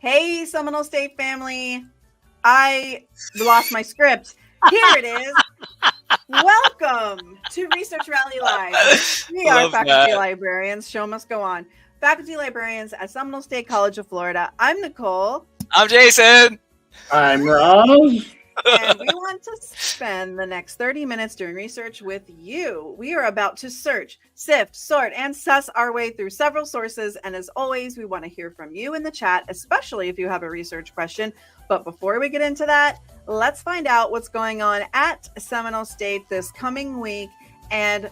Hey, Seminole State family. I lost my script. Here it is. Welcome to Research Rally Live. We are faculty librarians. Show must go on. Faculty librarians at Seminole State College of Florida. I'm Nicole. I'm Jason. I'm Rob. And we want to spend the next 30 minutes doing research with you. We are about to search, sift, sort, and suss our way through several sources. And as always, we want to hear from you in the chat, especially if you have a research question. But before we get into that, let's find out what's going on at Seminole State this coming week. And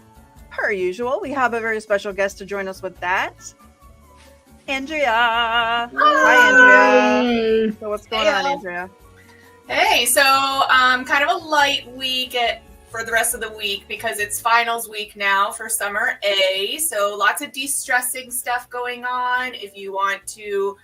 per usual, we have a very special guest to join us with that. Andrea. Hi, Andrea. So what's going on, Andrea? Hey, so kind of a light week for the rest of the week because it's finals week now for summer A. So lots of de-stressing stuff going on. If you want to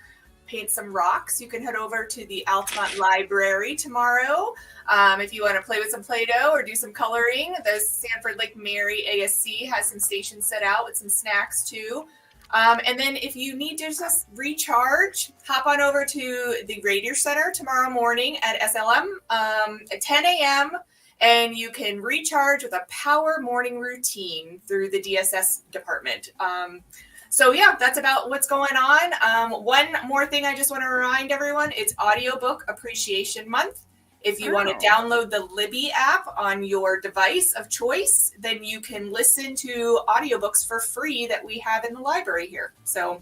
paint some rocks, you can head over to the Altamont Library tomorrow. If you want to play with some Play-Doh or do some coloring, the Sanford Lake Mary ASC has some stations set out with some snacks too. And then if you need to just recharge, hop on over to the Radier Center tomorrow morning at SLM at 10 a.m. And you can recharge with a power morning routine through the DSS department. So yeah, that's about what's going on. One more thing I just want to remind everyone, it's Audiobook Appreciation Month. If you want to download the Libby app on your device of choice, then you can listen to audiobooks for free that we have in the library here. So,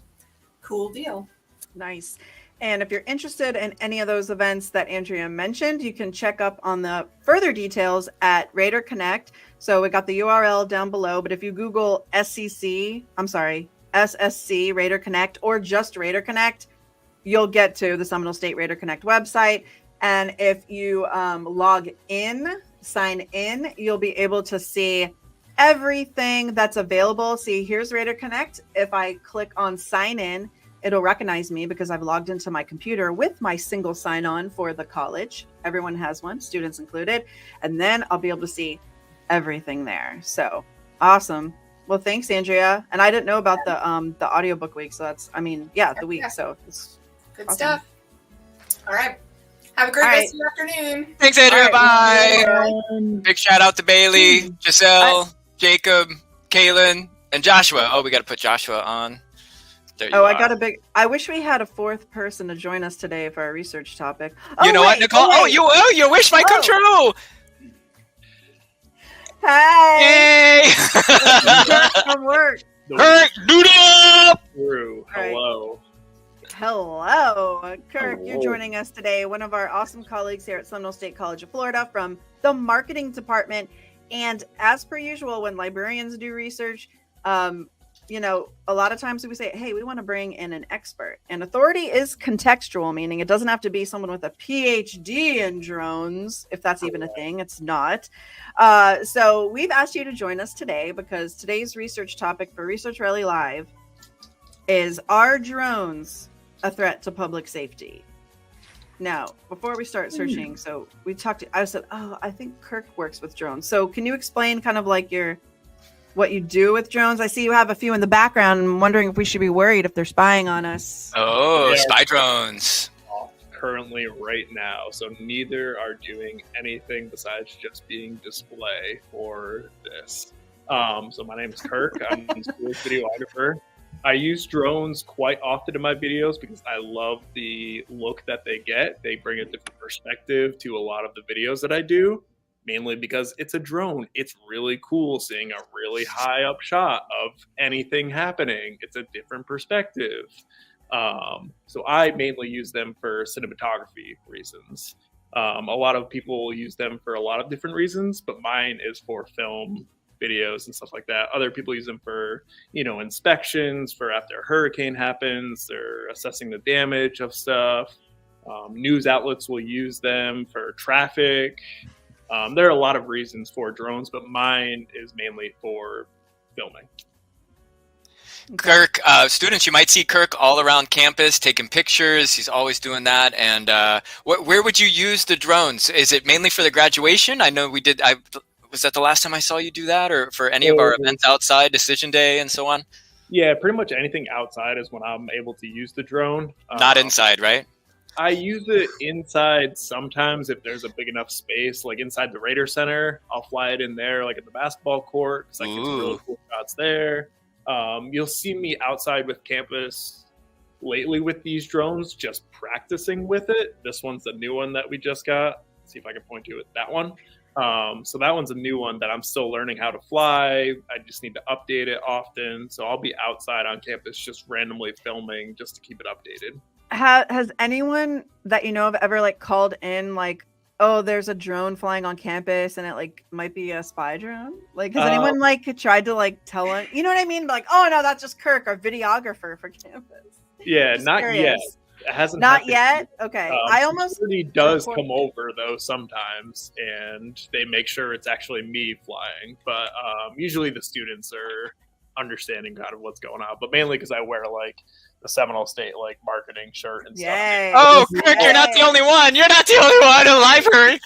cool deal. Nice. And if you're interested in any of those events that Andrea mentioned, you can check up on the further details at Raider Connect. So we got the URL down below, but if you Google SSC Raider Connect, or just Raider Connect, you'll get to the Seminole State Raider Connect website. And if you sign in, you'll be able to see everything that's available. See, here's Raider Connect. If I click on sign in, it'll recognize me because I've logged into my computer with my single sign-on for the college. Everyone has one, students included. And then I'll be able to see everything there. So awesome. Well, thanks, Andrea. And I didn't know about the audiobook week. So that's, the week. So it's good awesome stuff. All right. Have a great rest of your afternoon. Thanks, Andrea. Right. Bye. Big shout out to Bailey, Giselle, Jacob, Kaylin, and Joshua. Oh, we got to put Joshua on. There you are. I wish we had a fourth person to join us today for our research topic. You know what, Nicole? Your wish might come true. Hey. Yay. From work. Kirk, dude up. Hello. Hello, Kirk. You're joining us today. One of our awesome colleagues here at Seminole State College of Florida from the marketing department. And as per usual, when librarians do research, a lot of times we say, hey, we want to bring in an expert. And authority is contextual, meaning it doesn't have to be someone with a PhD in drones, if that's even a thing. It's not. So we've asked you to join us today because today's research topic for Research Rally Live is, are drones a threat to public safety? Now, before we start searching, so I said, I think Kirk works with drones. So can you explain kind of like what you do with drones? I see you have a few in the background. I'm wondering if we should be worried if they're spying on us. Oh, spy drones. Currently right now. So neither are doing anything besides just being display for this. So my name is Kirk. I'm a school videographer. I use drones quite often in my videos because I love the look that they get. They bring a different perspective to a lot of the videos that I do, mainly because it's a drone. It's really cool seeing a really high up shot of anything happening. It's a different perspective. So I mainly use them for cinematography reasons. A lot of people use them for a lot of different reasons, but mine is for film videos and stuff like that. Other people use them for, inspections, for after a hurricane happens, they're assessing the damage of stuff. News outlets will use them for traffic. There are a lot of reasons for drones, but mine is mainly for filming. Kirk, students, you might see Kirk all around campus taking pictures. He's always doing that. And where would you use the drones? Is it mainly for the graduation? I know we did. Was that the last time I saw you do that, or for any of our events outside, Decision Day and so on? Yeah, pretty much anything outside is when I'm able to use the drone. Not inside, right? I use it inside sometimes if there's a big enough space, like inside the Raider Center. I'll fly it in there, like at the basketball court, because I get some really cool shots there. You'll see me outside with campus lately with these drones, just practicing with it. This one's the new one that we just got. Let's see if I can point you at that one. So that one's a new one that I'm still learning how to fly. I just need to update it often. So I'll be outside on campus just randomly filming just to keep it updated. Has anyone that you know of ever like called in like, oh, there's a drone flying on campus and it like might be a spy drone? Like, has anyone like tried to like tell him, you know what I mean? Like, oh no, that's just Kirk, our videographer for campus. Yeah, not yet. It hasn't. Not yet. Okay, I almost. Security does come over though sometimes, and they make sure it's actually me flying. But usually the students are understanding kind of what's going on, but mainly because I wear like the Seminole State like marketing shirt and Yay. stuff. Oh, Kirk, you're not the only one. You're not the only one in the library.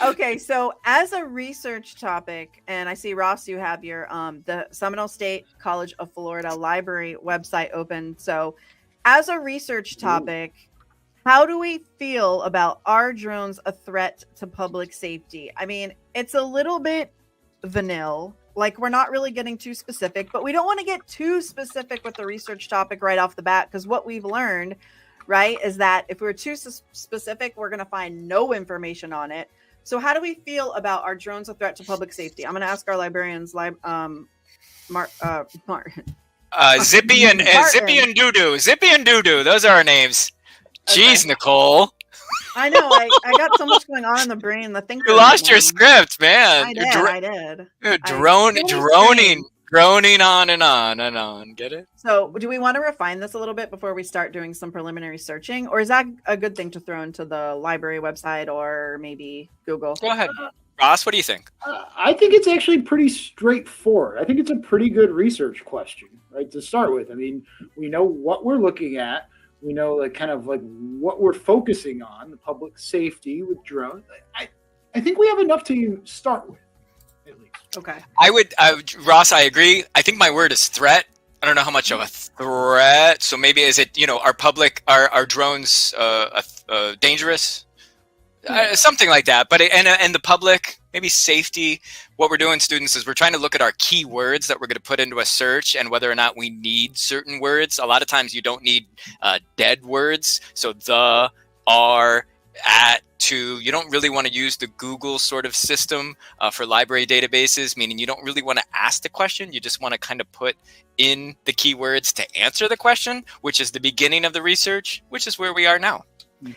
Okay, so as a research topic, and I see Ross, you have your the Seminole State College of Florida library website open. So as a research topic, how do we feel about are drones a threat to public safety? I mean, it's a little bit vanilla. Like, we're not really getting too specific, but we don't want to get too specific with the research topic right off the bat, because what we've learned, right, is that if we're too specific, we're going to find no information on it. So how do we feel about are drones a threat to public safety? I'm going to ask our librarians, Zippy and Doodoo. Zippy and Doodoo. Those are our names. Jeez, okay. Nicole. I know. I got so much going on in the brain. The thinker. You lost your script, man. I did. You're droning on and on and on. Get it? So do we want to refine this a little bit before we start doing some preliminary searching? Or is that a good thing to throw into the library website or maybe Google? Go ahead. Ross, what do you think? I think it's actually pretty straightforward. I think it's a pretty good research question, right, to start with. I mean, we know what we're looking at. We know like kind of like what we're focusing on, the public safety with drones. I think we have enough to start with, at least. Okay. Ross, I agree. I think my word is threat. I don't know how much of a threat. So maybe is it, are drones dangerous? Something like that. But and the public, maybe safety. What we're doing, students, is we're trying to look at our keywords that we're going to put into a search and whether or not we need certain words. A lot of times you don't need dead words. So the, are, at, to. You don't really want to use the Google sort of system for library databases, meaning you don't really want to ask the question. You just want to kind of put in the keywords to answer the question, which is the beginning of the research, which is where we are now. Mm-hmm.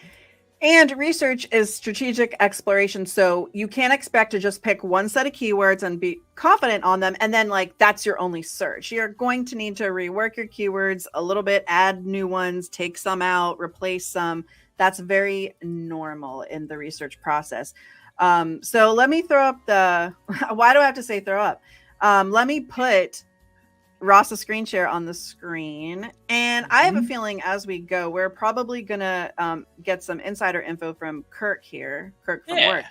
And research is strategic exploration. So you can't expect to just pick one set of keywords and be confident on them. And then like, that's your only search. You're going to need to rework your keywords a little bit, add new ones, take some out, replace some. That's very normal in the research process. So let me throw up why do I have to say throw up? Let me put Ross's screen share on the screen. And I have a feeling as we go, we're probably going to get some insider info from Kirk here. Kirk from work.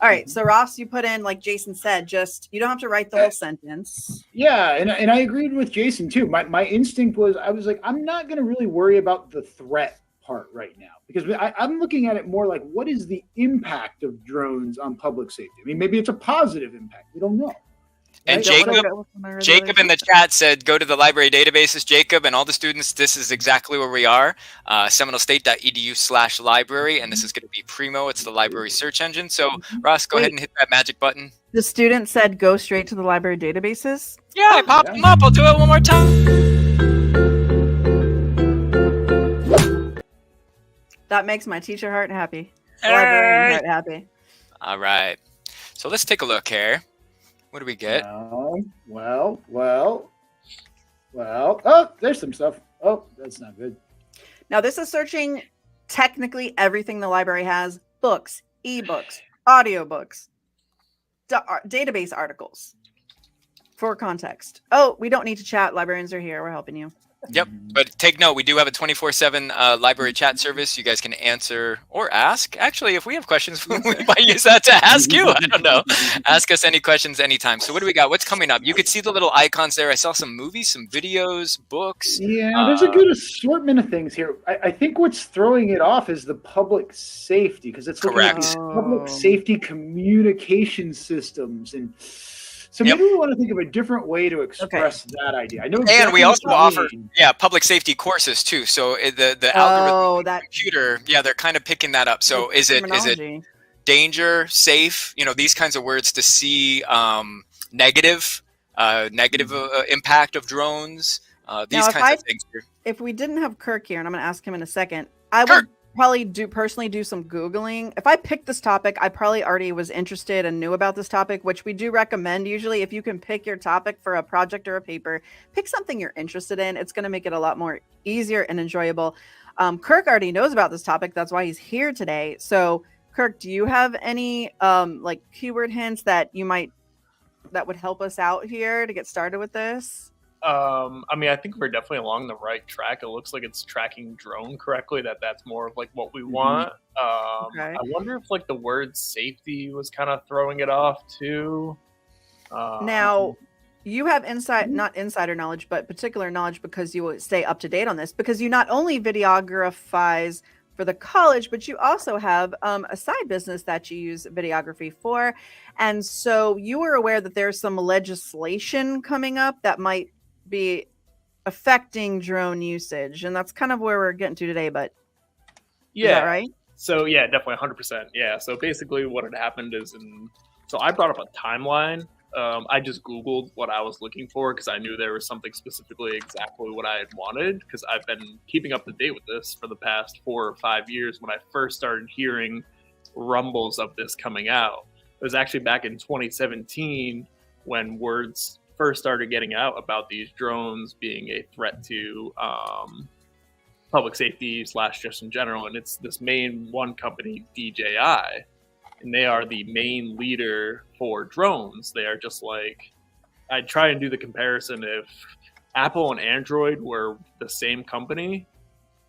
All right. So Ross, you put in, like Jason said, just, you don't have to write the whole sentence. Yeah. And I agreed with Jason too. My instinct was, I was like, I'm not going to really worry about the threat part right now, because I'm looking at it more like, what is the impact of drones on public safety? I mean, maybe it's a positive impact. We don't know. And Jacob in the chat said, go to the library databases, Jacob, and all the students, this is exactly where we are, seminolestate.edu/library, and this is going to be Primo. It's the library search engine. So, Ross, go ahead and hit that magic button. The student said go straight to the library databases? Yeah, I popped them up. I'll do it one more time. That makes my teacher heart happy. Librarian heart happy. All right. So let's take a look here. What do we get? Well. Oh, there's some stuff. Oh, that's not good. Now, this is searching technically everything the library has: books, ebooks, audiobooks, database articles. For context. Oh, we don't need to chat. Librarians are here. We're helping you. Yep. But take note, we do have a 24/7 library chat service. You guys can answer or ask. Actually, if we have questions, we might use that to ask you. I don't know. Ask us any questions anytime. So what do we got? What's coming up? You could see the little icons there. I saw some movies, some videos, books. Yeah, there's a good assortment of things here. I think what's throwing it off is the public safety, because it's looking at these public safety communication systems. And so maybe we want to think of a different way to express that idea. I know, and we also offer public safety courses too. So the algorithm, the computer, they're kind of picking that up. So is it danger, safe? You know, these kinds of words to see negative impact of drones. These kinds of things. If we didn't have Kirk here, and I'm going to ask him in a second, I would probably do some Googling. If I picked this topic, I probably already was interested and knew about this topic, which we do recommend usually. If you can pick your topic for a project or a paper, pick something you're interested in. It's going to make it a lot more easier and enjoyable. Kirk already knows about this topic. That's why he's here today. So Kirk, do you have any like keyword hints that would help us out here to get started with this? I mean, I think we're definitely along the right track. It looks like it's tracking drone correctly. That's more of like what we want. I wonder if like the word safety was kind of throwing it off too. Now, you have not insider knowledge, but particular knowledge because you will stay up to date on this, because you not only videographize for the college, but you also have a side business that you use videography for. And so you were aware that there's some legislation coming up that might be affecting drone usage, and that's kind of where we're getting to today. But is that right? So yeah, definitely 100%. Yeah. So basically, what had happened is, so I brought up a timeline. I just Googled what I was looking for because I knew there was something specifically exactly what I had wanted, because I've been keeping up to date with this for the past 4 or 5 years. When I first started hearing rumbles of this coming out, it was actually back in 2017 when words first started getting out about these drones being a threat to public safety / just in general. And it's this main one company, DJI, and they are the main leader for drones. They are just like, I try and do the comparison. If Apple and Android were the same company,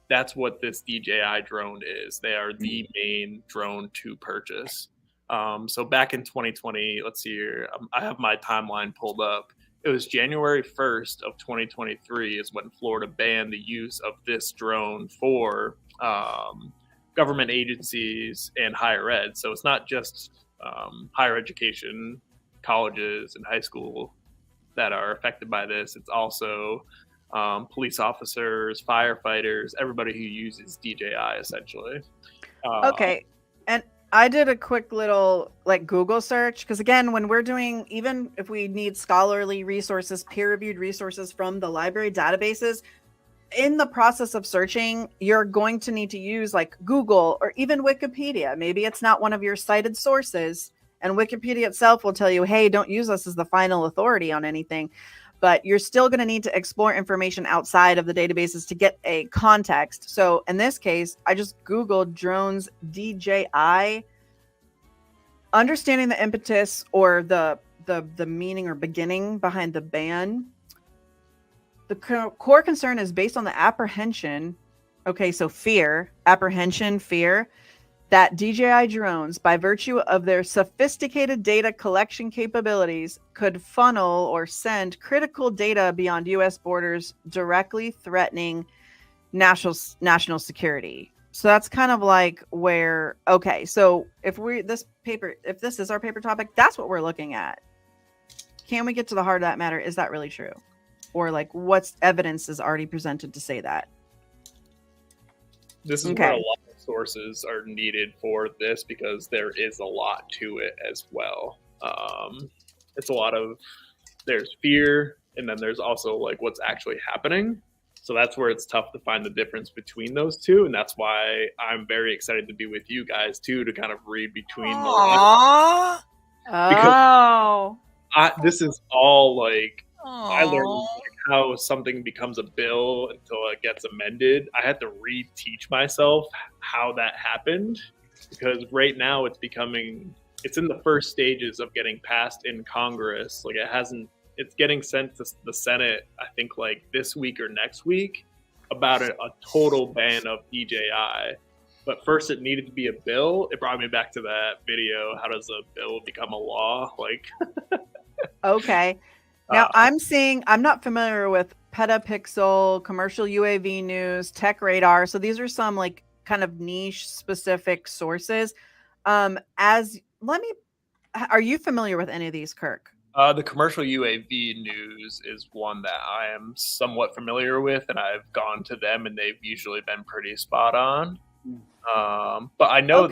that's what this DJI drone is. They are the main drone to purchase. So back in 2020, let's see here, I have my timeline pulled up. It was January 1st of 2023 is when Florida banned the use of this drone for government agencies and higher ed. So it's not just higher education, colleges and high school that are affected by this. It's also police officers, firefighters, everybody who uses DJI essentially. Okay. And I did a quick little like Google search, because again, when we're doing, even if we need scholarly resources, peer-reviewed resources from the library databases, in the process of searching, you're going to need to use like Google or even Wikipedia. Maybe it's not one of your cited sources, and Wikipedia itself will tell you, hey, don't use us as the final authority on anything. But you're still going to need to explore information outside of the databases to get a context. So in this case, I just Googled drones DJI, understanding the impetus or the meaning or beginning behind the ban. The core concern is based on the apprehension. Okay, so fear, that DJI drones, by virtue of their sophisticated data collection capabilities, could funnel or send critical data beyond U.S. borders, directly threatening national security. So that's kind of like where, okay, so if this is our paper topic, that's what we're looking at. Can we get to the heart of that matter? Is that really true? Or like what's evidence is already presented to say that? This is where a lot of sources are needed for this, because there is a lot to it as well. It's a lot of, there's fear, and then there's also like what's actually happening. So that's where it's tough to find the difference between those two. And that's why I'm very excited to be with you guys too, to kind of read between the lines. Oh. This is all like I learned Aw. how something becomes a bill until it gets amended. I had to reteach myself how that happened because right now it's in the first stages of getting passed in Congress. Like it's getting sent to the Senate, I think like this week or next week, about a total ban of DJI. But first it needed to be a bill. It brought me back to that video. How does a bill become a law? Like, Okay. Now I'm not familiar with Petapixel, Commercial UAV News, Tech Radar. So these are some like kind of niche specific sources. Are you familiar with any of these, Kirk? the commercial UAV news is one that I am somewhat familiar with, and I've gone to them, and they've usually been pretty spot on. But I know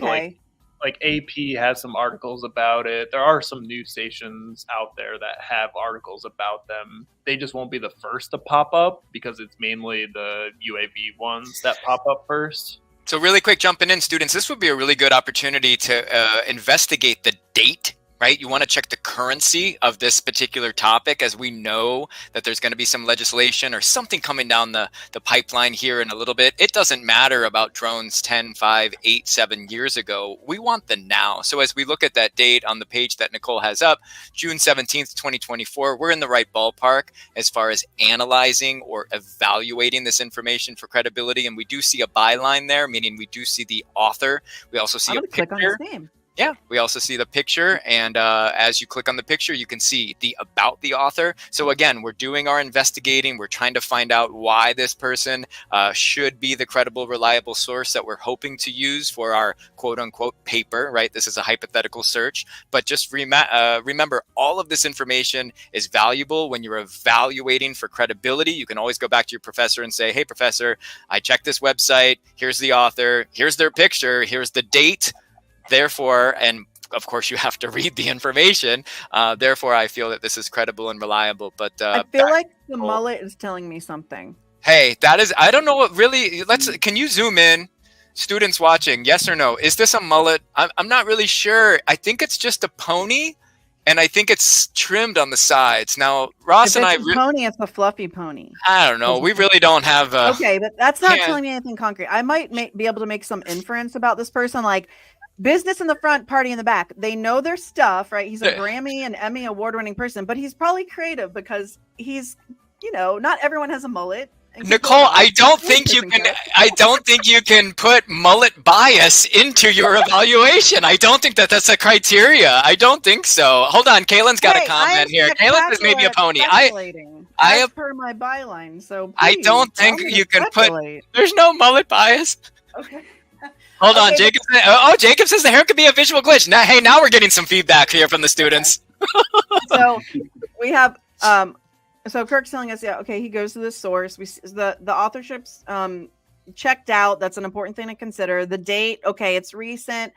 like AP has some articles about it. There are some news stations out there that have articles about them. They just won't be the first to pop up because it's mainly the UAV ones that pop up first. So really quick, jumping in, students, this would be a really good opportunity to investigate the date, right? You want to check the currency of this particular topic, as we know that there's going to be some legislation or something coming down the pipeline here in a little bit. It doesn't matter about drones 10, 5, 8, 7 years ago. We want the now. So as we look at that date on the page that Nicole has up, June 17th, 2024, we're in the right ballpark as far as analyzing or evaluating this information for credibility. And we do see a byline there, meaning we do see the author. We also see a picture. Click on his name. Yeah, we also see the picture, and as you click on the picture, you can see the about the author. So again, we're doing our investigating. We're trying to find out why this person should be the credible, reliable source that we're hoping to use for our quote-unquote paper, right? This is a hypothetical search, but just remember, all of this information is valuable when you're evaluating for credibility. You can always go back to your professor and say, hey, professor, I checked this website. Here's the author. Here's their picture. Here's the date. Therefore, and of course you have to read the information, therefore I feel that this is credible and reliable. But I feel like the mullet is telling me something. Hey, that is, I don't know what really, can you zoom in? Students watching, yes or no? Is this a mullet? I'm not really sure. I think it's just a pony, and I think it's trimmed on the sides. Now, Ross and I... pony, it's a fluffy pony. I don't know. We really don't have... okay, but that's not telling me anything concrete. I might be able to make some inference about this person, like... business in the front, party in the back. They know their stuff, right? He's a Grammy and Emmy award-winning person, but he's probably creative because he's, not everyone has a mullet. Nicole, I don't think you can put mullet bias into your evaluation. I don't think that's a criteria. I don't think so. Hold on, Kaylin's got a comment here. Kaylin says maybe a pony. I have per my byline, so I don't think you can put. There's no mullet bias. Okay. Hold on, Jacob. Jacob says the hair could be a visual glitch. Now, hey, now we're getting some feedback here from the students. So we have, so Kirk's telling us, he goes to the source. We the authorship's checked out. That's an important thing to consider. The date, okay, it's recent,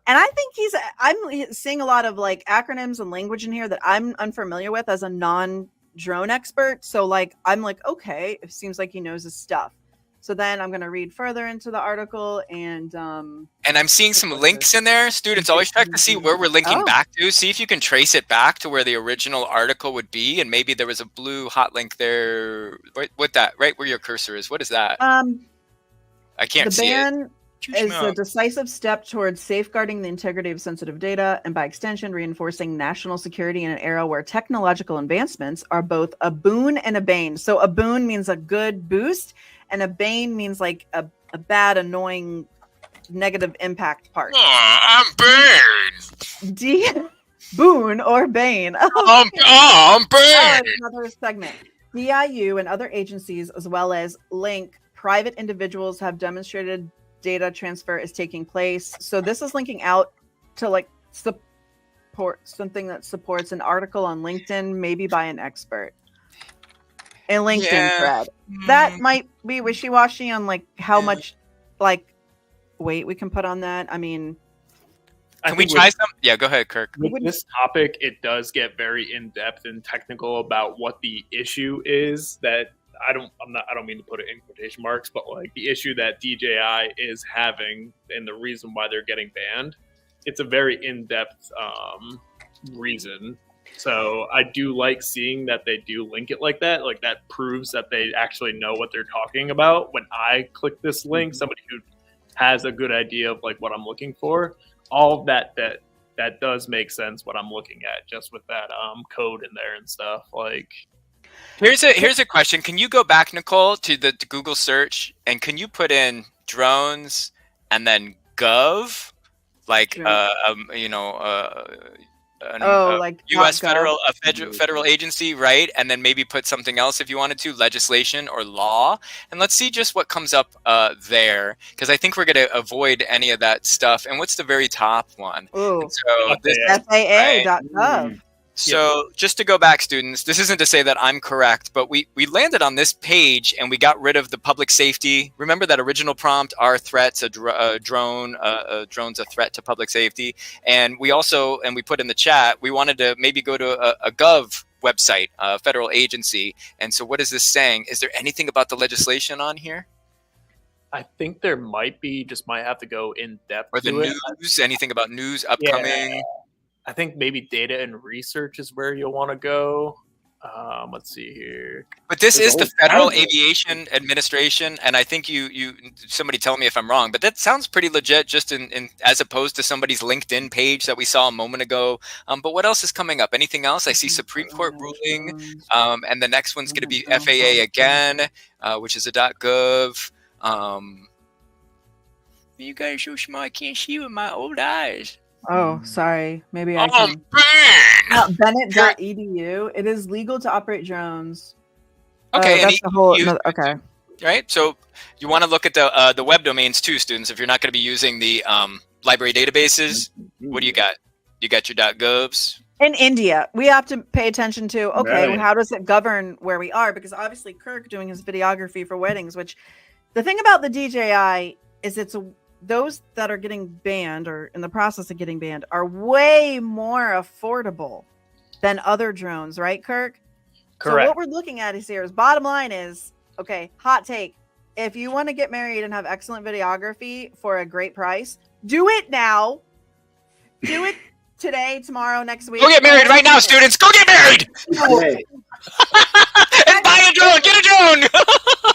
and I think I'm seeing a lot of like acronyms and language in here that I'm unfamiliar with as a non-drone expert. So like, I'm like, okay, it seems like he knows his stuff. So then I'm going to read further into the article and I'm seeing some links in there. Students, always check to see where we're linking back to. See if you can trace it back to where the original article would be. And maybe there was a blue hot link there. What that, right where your cursor is. What is that? I can't see it. The ban is a decisive step towards safeguarding the integrity of sensitive data and by extension reinforcing national security in an era where technological advancements are both a boon and a bane. So a boon means a good boost. And a bane means like a bad, annoying, negative impact part. I'm Bane. Boon or Bane. I'm Bane. Another segment. DIU and other agencies, as well as Link, private individuals have demonstrated data transfer is taking place. So this is linking out to like support something that supports an article on LinkedIn, maybe by an expert. A LinkedIn thread. That might be wishy-washy on like how much like weight we can put on that. I mean, can we try some? Yeah, go ahead, Kirk. With this topic, it does get very in-depth and technical about what the issue is that I don't mean to put it in quotation marks, but like the issue that DJI is having and the reason why they're getting banned. It's a very in-depth reason. So I do like seeing that they do link it like that. Like that proves that they actually know what they're talking about. When I click this link, somebody who has a good idea of like what I'm looking for, all of that does make sense what I'm looking at just with that code in there and stuff. Like Here's a question. Can you go back, Nicole, to the Google search, and can you put in drones and then gov, like like U.S. .gov. federal agency, right? And then maybe put something else if you wanted to, legislation or law, and let's see just what comes up there, because I think we're going to avoid any of that stuff. And what's the very top one? Ooh, So this, SAA.gov. So just to go back, students, this isn't to say that I'm correct, but we landed on this page and we got rid of the public safety. Remember that original prompt, are threats drone's a threat to public safety? And we put in the chat, we wanted to maybe go to a gov website, a federal agency. And so what is this saying? Is there anything about the legislation on here? I think there might have to go in depth. Or the news, anything about news upcoming? Yeah. I think maybe data and research is where you'll want to go. Let's see here. But this is the Federal Aviation Administration, and I think somebody tell me if I'm wrong, but that sounds pretty legit, just in as opposed to somebody's LinkedIn page that we saw a moment ago. But what else is coming up? Anything else? I see Supreme Court ruling, and the next one's going to be FAA again, which is a .gov. You guys are so smart, I can't see with my old eyes. Oh, sorry. Maybe I can. Bennett.edu. It is legal to operate drones. Okay, that's the whole. Okay. Right. So you want to look at the web domains too, students. If you're not going to be using the library databases, what do you got? You got your .govs. In India, we have to pay attention to. Okay, Right. How does it govern where we are? Because obviously, Kirk doing his videography for weddings. Which the thing about the DJI is those that are getting banned or in the process of getting banned are way more affordable than other drones, right, Kirk? Correct. So what we're looking at is bottom line is, okay, hot take. If you want to get married and have excellent videography for a great price, do it now. Do it today, tomorrow, next week. Go get married right now, students. Go get married. Hey, And buy a drone. Get a drone.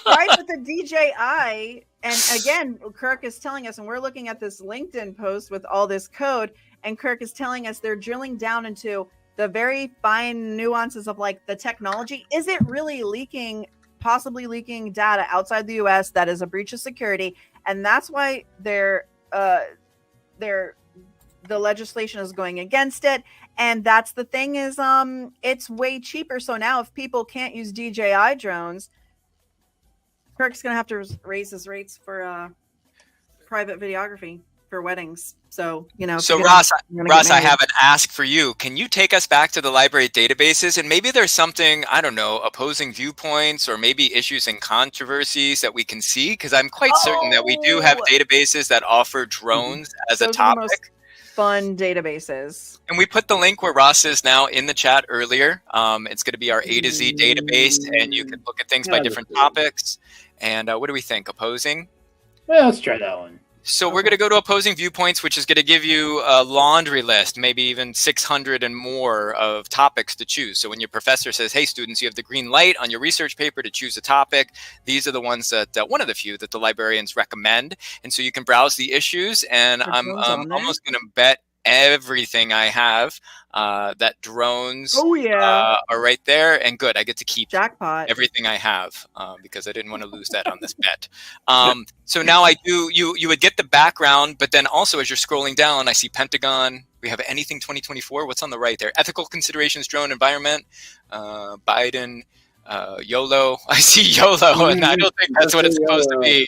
Right, but the DJI, and again, Kirk is telling us, and we're looking at this LinkedIn post with all this code, and Kirk is telling us they're drilling down into the very fine nuances of like the technology. Is it really possibly leaking data outside the US that is a breach of security? And that's why the legislation is going against it. And that's the thing is, it's way cheaper. So now if people can't use DJI drones, Kirk's going to have to raise his rates for private videography for weddings. So, So Ross, I have an ask for you. Can you take us back to the library databases? And maybe there's something, I don't know, opposing viewpoints or maybe issues and controversies that we can see? Because I'm quite certain that we do have databases that offer drones as a topic. Fun databases. And we put the link where Ross is now in the chat earlier. It's going to be our A to Z database, and you can look at things by different topics. And what do we think? Opposing? well, let's try that one. So we're going to go to opposing viewpoints, which is going to give you a laundry list, maybe even 600 and more of topics to choose. So when your professor says, hey, students, you have the green light on your research paper to choose a topic, these are the ones that, one of the few that the librarians recommend. And so you can browse the issues, and I'm almost going to bet everything I have that drones are right there. And good, I get to keep everything I have because I didn't want to lose that on this bet. So now you would get the background, but then also as you're scrolling down, I see Pentagon. We have anything 2024. What's on the right there? Ethical considerations, drone environment, Biden, YOLO. I see YOLO, and I don't think that's what it's supposed to be.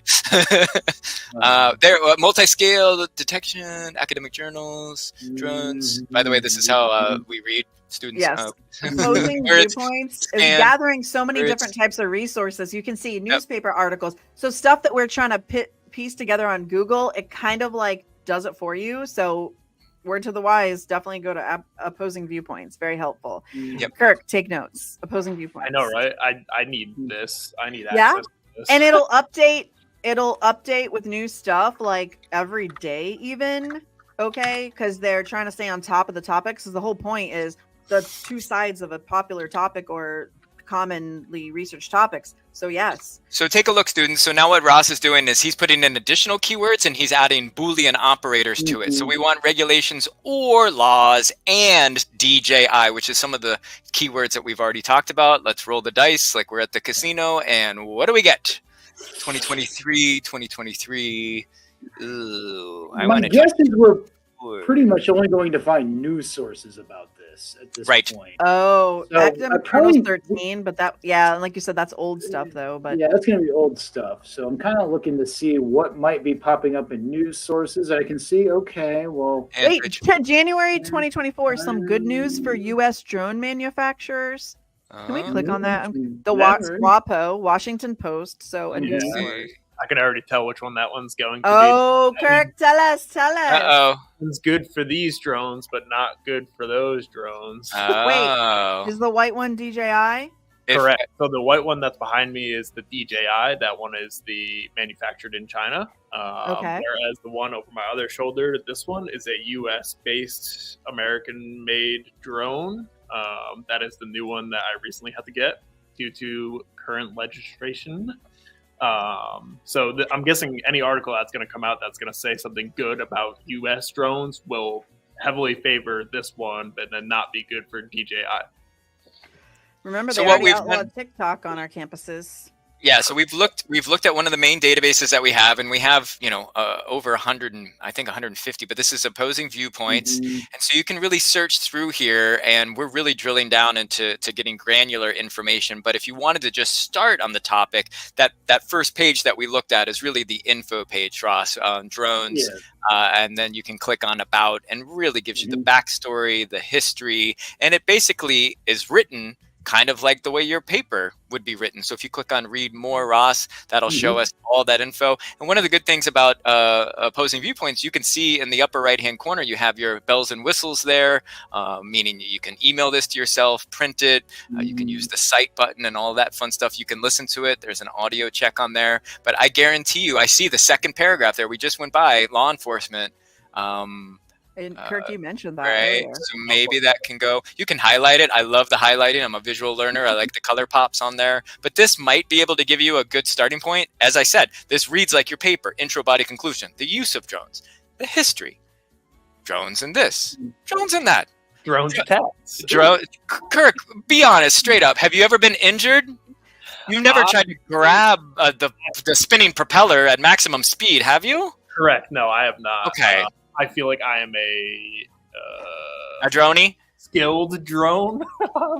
There, multi-scale detection, academic journals, drones. By the way, this is how we read students. Yes. Opposing viewpoints is gathering so many different types of resources. You can see newspaper articles. So stuff that we're trying to piece together on Google, it kind of like does it for you. So word to the wise, definitely go to opposing viewpoints. Very helpful. Yep. Kirk, take notes. Opposing viewpoints. I know, right? I need this. I need access to this. And it'll update with new stuff like every day even. Okay, because they're trying to stay on top of the topics. So the whole point is the two sides of a popular topic or commonly researched topics. So yes. So take a look, students. So now what Ross is doing is he's putting in additional keywords and he's adding Boolean operators to it. So we want regulations or laws and DJI, which is some of the keywords that we've already talked about. Let's roll the dice like we're at the casino. And what do we get? 2023. Ooh, My guess is we're pretty much only going to find news sources about this at this point. Oh, So academic journals 13, but that, yeah, like you said, that's old stuff though. But yeah, that's going to be old stuff. So I'm kind of looking to see what might be popping up in news sources. I can see, okay, well, wait, January 2024, some good news for U.S. drone manufacturers. Can we click on that? The WAPO, Washington Post. So a news source. I can already tell which one that one's going to be. Oh, Kirk, tell us. Uh-oh. It's good for these drones, but not good for those drones. Oh. Wait, is the white one DJI? Correct. So the white one that's behind me is the DJI. That one is the manufactured in China. Whereas the one over my other shoulder, this one is a U.S.-based, American-made drone. That is the new one that I recently had to get due to current legislation. I'm guessing any article that's going to come out that's going to say something good about U.S. drones will heavily favor this one, but then not be good for DJI. Remember, they already outlawed TikTok on our campuses. Yeah, so we've looked at one of the main databases that we have, and we have, over 100 and I think 150, but this is opposing viewpoints. And so you can really search through here, and we're really drilling down into getting granular information. But if you wanted to just start on the topic, that first page that we looked at is really the info page, Ross, on drones. Yeah. And then you can click on about, and really gives you the backstory, the history, and it basically is written kind of like the way your paper would be written. So if you click on read more, Ross, that'll show us all that info. And one of the good things about opposing viewpoints, you can see in the upper right hand corner, you have your bells and whistles there, meaning you can email this to yourself, print it, you can use the cite button and all that fun stuff. You can listen to it. There's an audio check on there. But I guarantee you, I see the second paragraph there. We just went by law enforcement. And Kirk, you mentioned that. Right. Earlier. So maybe that can go. You can highlight it. I love the highlighting. I'm a visual learner. I like the color pops on there. But this might be able to give you a good starting point. As I said, this reads like your paper. Intro, body, conclusion. The use of drones. The history. Drones in this. Drones in that. Drones attacks. Kirk, be honest, straight up. Have you ever been injured? You've never tried to grab the spinning propeller at maximum speed, have you? Correct. No, I have not. Okay. I feel like I am a droney, skilled drone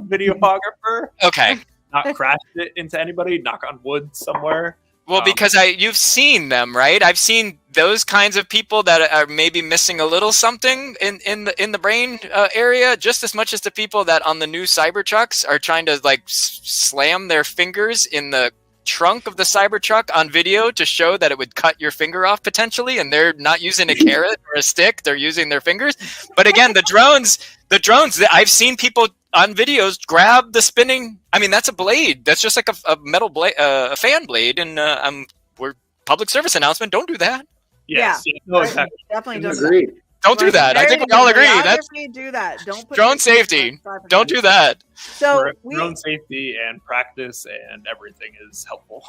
videographer. Okay. Not crashed it into anybody. Knock on wood somewhere. Well, because you've seen them, right? I've seen those kinds of people that are maybe missing a little something in the brain area, just as much as the people that on the new Cybertrucks are trying to like slam their fingers in the trunk of the Cybertruck on video to show that it would cut your finger off potentially, and they're not using a carrot or a stick, they're using their fingers. But again, the drones I've seen people on videos grab the spinning, I mean, that's a blade, that's just like a metal blade, a fan blade, and we're public service announcement, don't do that. Yes. Yeah, no, exactly. Definitely don't Agreed. do that. Don't do that. I think we all agree. That's do that. Don't put drone safety. Don't do that. So drone safety and practice and everything is helpful.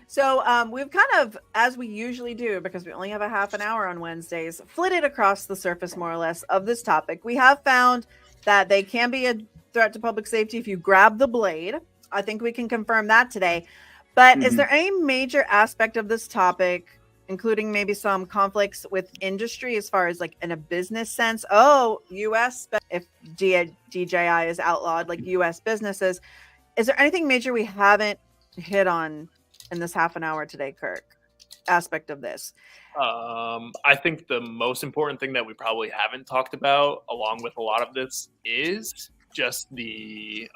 So we've kind of, as we usually do, because we only have a half an hour on Wednesdays, flitted across the surface more or less of this topic. We have found that they can be a threat to public safety if you grab the blade. I think we can confirm that today. But is there any major aspect of this topic, including maybe some conflicts with industry as far as like in a business sense? Oh, US, if DJI is outlawed, like US businesses, is there anything major we haven't hit on in this half an hour today, Kirk, aspect of this? I think the most important thing that we probably haven't talked about along with a lot of this is just the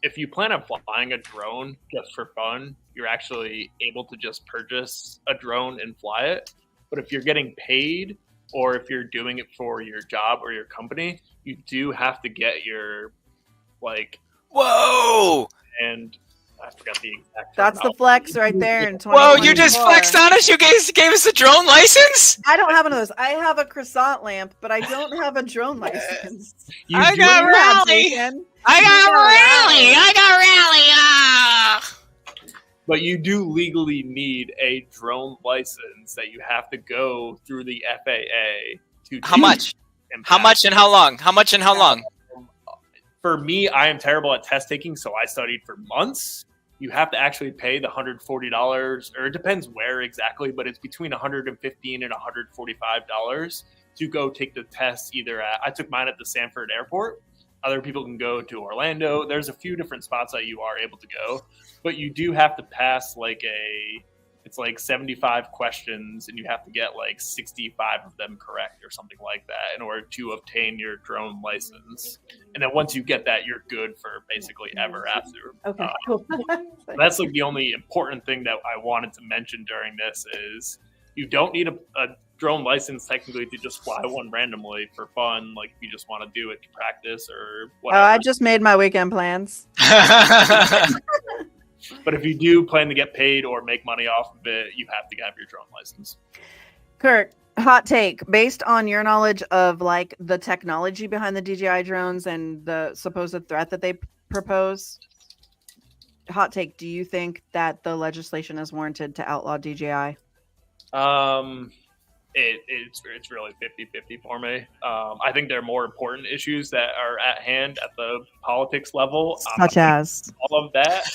if you plan on flying a drone just for fun, you're actually able to just purchase a drone and fly it. But if you're getting paid or if you're doing it for your job or your company, you do have to get your Whoa! And I forgot the exact. That's the flex right there in 2024. Whoa, you just flexed on us? You gave us a drone license? I don't have one of those. I have a croissant lamp, but I don't have a drone license. I got rally. I got rally. But you do legally need a drone license that you have to go through the FAA to. How much? How much and how long? How much and how long? For me, I am terrible at test taking, so I studied for months. You have to actually pay the $140, or it depends where exactly, but it's between $115 and $145 to go take the test. I took mine at the Sanford Airport. Other people can go to Orlando. There's a few different spots that you are able to go, but you do have to pass it's like 75 questions, and you have to get like 65 of them correct or something like that in order to obtain your drone license. And then once you get that, you're good for basically ever after. Okay, cool. That's like the only important thing that I wanted to mention during this is you don't need a drone license technically to just fly one randomly for fun. Like if you just want to do it to practice or whatever. I just made my weekend plans. But if you do plan to get paid or make money off of it, you have to have your drone license. Kirk, hot take. Based on your knowledge of like the technology behind the DJI drones and the supposed threat that they propose, hot take, do you think that the legislation is warranted to outlaw DJI? It's really 50-50 for me. I think there are more important issues that are at hand at the politics level. Such as? All of that.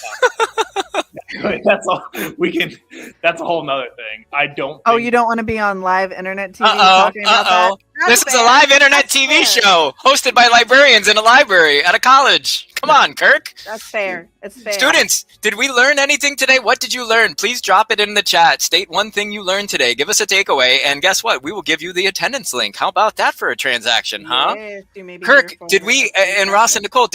That's all we can. That's a whole nother thing. I don't. Oh, you don't want to be on live internet TV talking about that? This is a live internet TV show hosted by librarians in a library at a college. Come on, Kirk. That's fair. It's fair. Students, did we learn anything today? What did you learn? Please drop it in the chat. State one thing you learned today. Give us a takeaway. And guess what? We will give you the attendance link. How about that for a transaction, huh? Yes, Kirk, did we, and Ross and Nicole,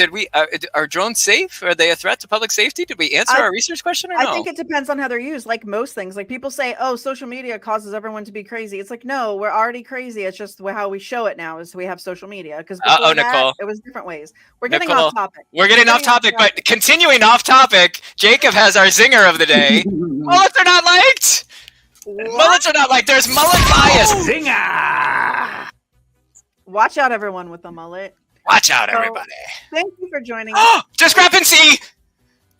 are drones safe? Are they a threat to public safety? Did we answer our research question or no? I think it depends on how they're used. Like most things, like people say, oh, social media causes everyone to be crazy. It's like, no, we're already crazy. It's just how we show it now is we have social media. Because Nicole, it was different ways. We're getting off topic. We're getting off topic, but continuing off topic, Jacob has our zinger of the day. Mullets are not liked. What? Mullets are not liked. There's mullet bias. Zinger. Watch out, everyone with a mullet. Watch out, everybody. Thank you for joining us. Discrepancy.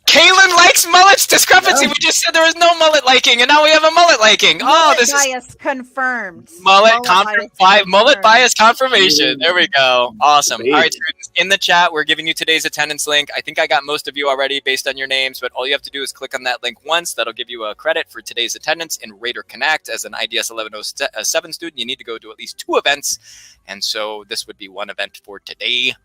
Kaylin likes mullets. Discrepancy. Yeah. We just said there was no mullet liking, and now we have a mullet liking. Mullet bias confirmed. Mullet bias confirmation. There we go. Awesome. All right, students, in the chat, we're giving you today's attendance link. I think I got most of you already based on your names, but all you have to do is click on that link once. That'll give you a credit for today's attendance in Raider Connect. As an IDS 1107 student, you need to go to at least 2 events, and so this would be one event for today.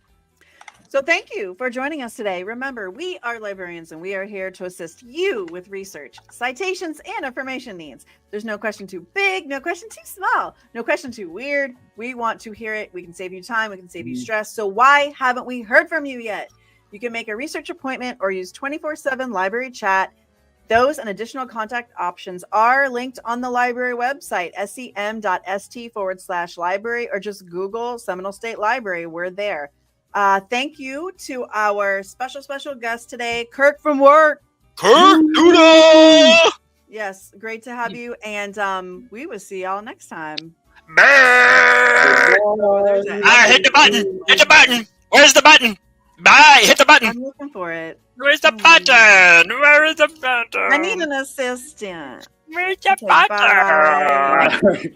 So thank you for joining us today. Remember, we are librarians and we are here to assist you with research, citations, and information needs. There's no question too big, no question too small, no question too weird. We want to hear it. We can save you time. We can save you stress. So why haven't we heard from you yet? You can make a research appointment or use 24/7 library chat. Those and additional contact options are linked on the library website, sem.st/library, or just Google Seminole State Library. We're there. Thank you to our special guest today, Kirk from work. Kirk Duda! Yes, great to have you, and we will see y'all next time. Hit the button! Hit the button! Where's the button? Bye! Hit the button! I'm looking for it. Where's the button? Where is the button? I need an assistant. Where's the Okay, button? bye.